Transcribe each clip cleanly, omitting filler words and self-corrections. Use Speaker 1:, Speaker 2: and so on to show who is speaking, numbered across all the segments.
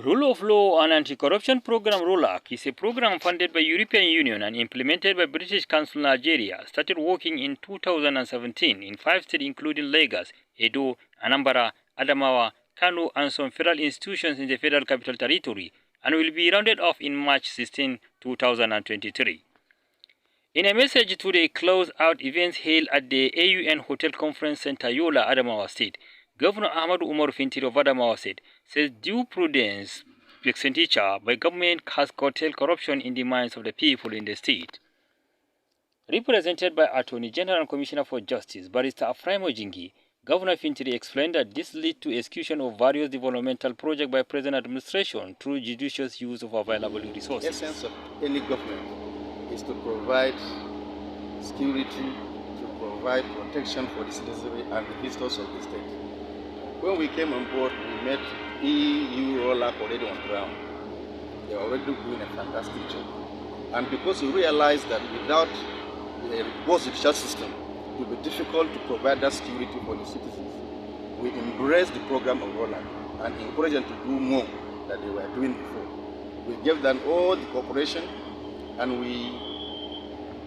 Speaker 1: Rule of Law and Anti-Corruption Program RoLAC is a program funded by European Union and implemented by British Council Nigeria. Started working in 2017 in 5 states including Lagos, Edo, Anambra, Adamawa, Kano and some federal institutions in the Federal Capital Territory and will be rounded off in March 16, 2023. In a message to the close-out events held at the AUN Hotel Conference Center, Yola, Adamawa State, Governor Ahmadu Umar Fintiri of Adamawa State says due prudence expenditure by government has curtailed corruption in the minds of the people in the state. Represented by Attorney General and Commissioner for Justice, Barrister Afraimo Jingi, Governor Fintiri explained that this led to execution of various developmental projects by present administration through judicious use of available resources.
Speaker 2: The essence of any government is to provide security, to provide protection for the citizenry and the visitors of the state. When we came on board, we met EU RoLAC already on ground. They are already doing a fantastic job. And because we realized that without a robust judicial system, it will be difficult to provide that security for the citizens, we embraced the program of RoLAC and encouraged them to do more than they were doing before. We gave them all the cooperation and we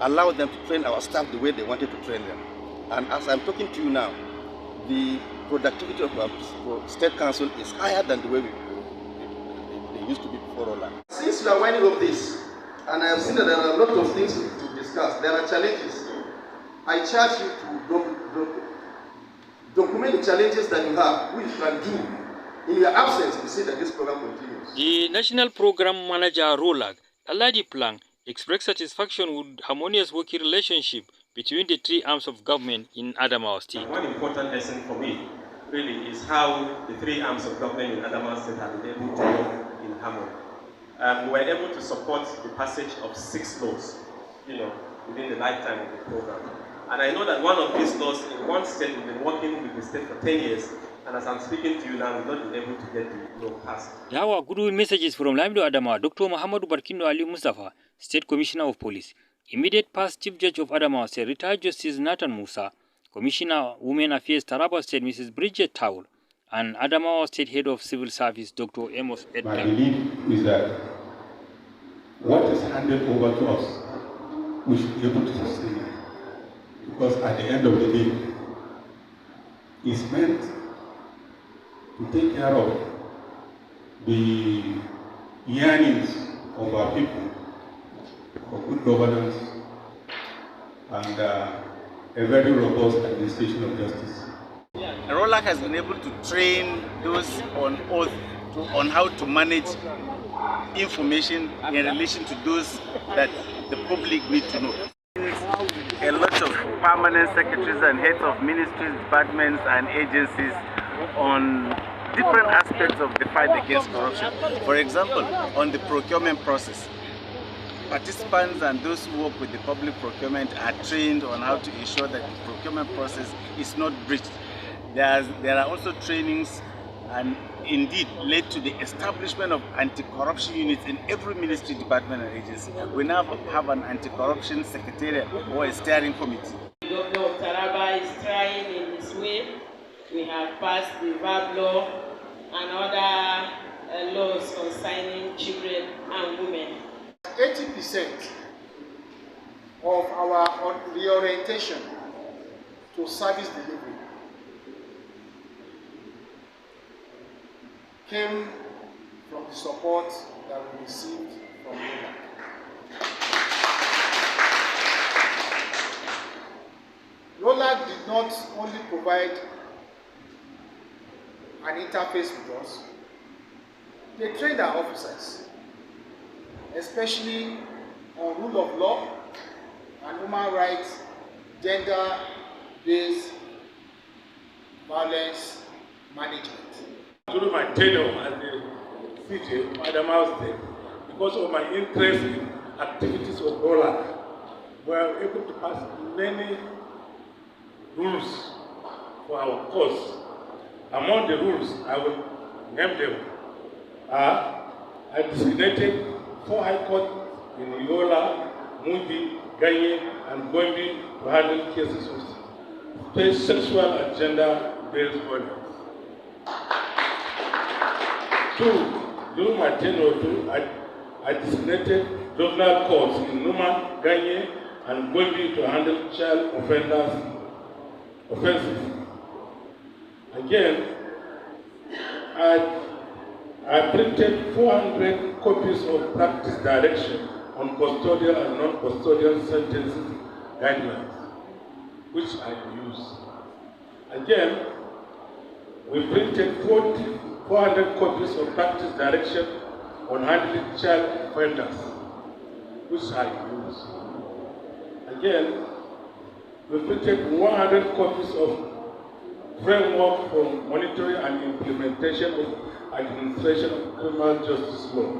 Speaker 2: allowed them to train our staff the way they wanted to train them. And as I'm talking to you now, the productivity of our state council is higher than the way they used to be before RoLAC. Since you are winding up this, and I have seen that there are a lot of things to discuss, there are challenges. I charge you to document the challenges that you have, which you can do. In your absence, you see that this program continues.
Speaker 1: The National Program Manager RoLAC, Aladi Plan, expressed satisfaction with harmonious working relationship between the three arms of government in Adamawa State.
Speaker 3: One important lesson for me really is how the three arms of government in Adamawa State have been able to work in harmony. We were able to support the passage of 6 laws, within the lifetime of the program. And I know that one of these laws in one state, we've been working with the state for 10 years, and as I'm speaking to you now, we've not been able to get the law passed.
Speaker 1: There were good messages from Lamido Adamawa, Dr. Muhammadu Barkindo Ali Mustafa, State Commissioner of Police, immediate past Chief Judge of Adamawa State, retired Justice Nathan Musa, Commissioner Women Affairs Taraba State, Mrs. Bridget Towle, and Adamawa State Head of Civil Service, Dr. Amos Edgar.
Speaker 4: My belief is that what is handed over to us, we should be able to sustain it. Because at the end of the day, it's meant to take care of the yearnings of our people for good governance and a very robust administration of justice.
Speaker 2: RoLAC has been able to train those on oath on how to manage information in relation to those that the public need to know. A lot of permanent secretaries and heads of ministries, departments and agencies on different aspects of the fight against corruption. For example, on the procurement process, participants and those who work with the public procurement are trained on how to ensure that the procurement process is not breached. There are also trainings and indeed led to the establishment of anti-corruption units in every ministry, department and agency. We now have an anti-corruption secretariat or a steering committee.
Speaker 5: The governor of Taraba is trying in this way. We have passed the VAB law and other laws concerning children and women.
Speaker 6: 80% of our reorientation to service delivery came from the support that we received from RoLAC. RoLAC did not only provide an interface with us, they trained our officers, especially on rule of law and human rights, gender-based violence management.
Speaker 7: Through my tenure as the CJ of Adamawa State, because of my interest in activities of RoLAC, we are able to pass many rules for our course. Among the rules, I will name them, I designated 4 high courts in Yola, Mundi, Ganye, and Gombe to handle cases of sexual and gender-based violence. 2, during my tenure too, I designated juvenile courts in Numa, Ganye, and Gombe to handle child offenses. Again, I printed 400 copies of practice direction on custodial and non-custodial sentences guidelines, which I use. Again, we printed 400 copies of practice direction on handling child offenders, which I use. Again, we printed 100 copies of framework for monitoring and implementation of administration of criminal justice law.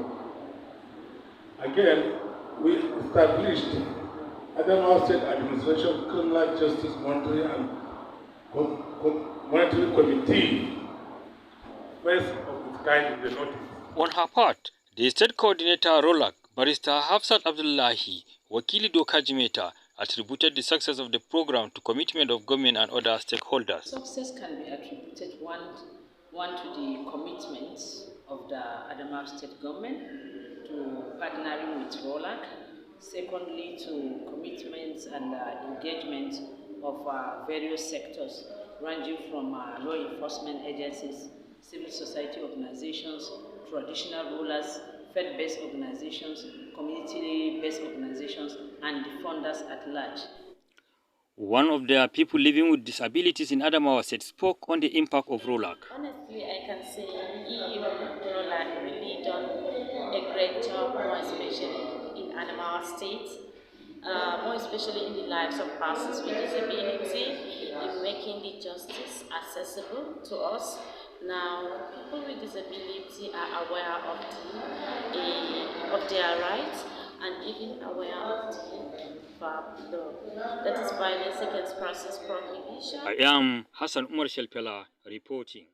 Speaker 7: Again, we established Adamawa State Administration Criminal Justice Monitoring and Monitoring Committee, first of its kind in the North.
Speaker 1: On her part, the state coordinator RoLAC, Barrister Hafsat Abdullahi, Wakili Doka Jimeta, attributed the success of the program to commitment of government and other stakeholders.
Speaker 5: Success can be attributed one to the commitment of the Adamawa State government to partnering with RoLAC. Secondly, to commitments and engagement of various sectors, ranging from law enforcement agencies, civil society organizations, traditional rulers, faith-based organizations, community-based organizations, and the funders at large.
Speaker 1: One of the people living with disabilities in Adamawa State spoke on the impact of RoLAC.
Speaker 8: Honestly, I can say RoLAC really done a great job, more especially in Adamawa State, more especially in the lives of persons with disability, in making the justice accessible to us. Now, people with disability are aware of their rights and even aware of the law, that is violence against persons prohibition.
Speaker 1: I am Hassan Umar Shelpela reporting.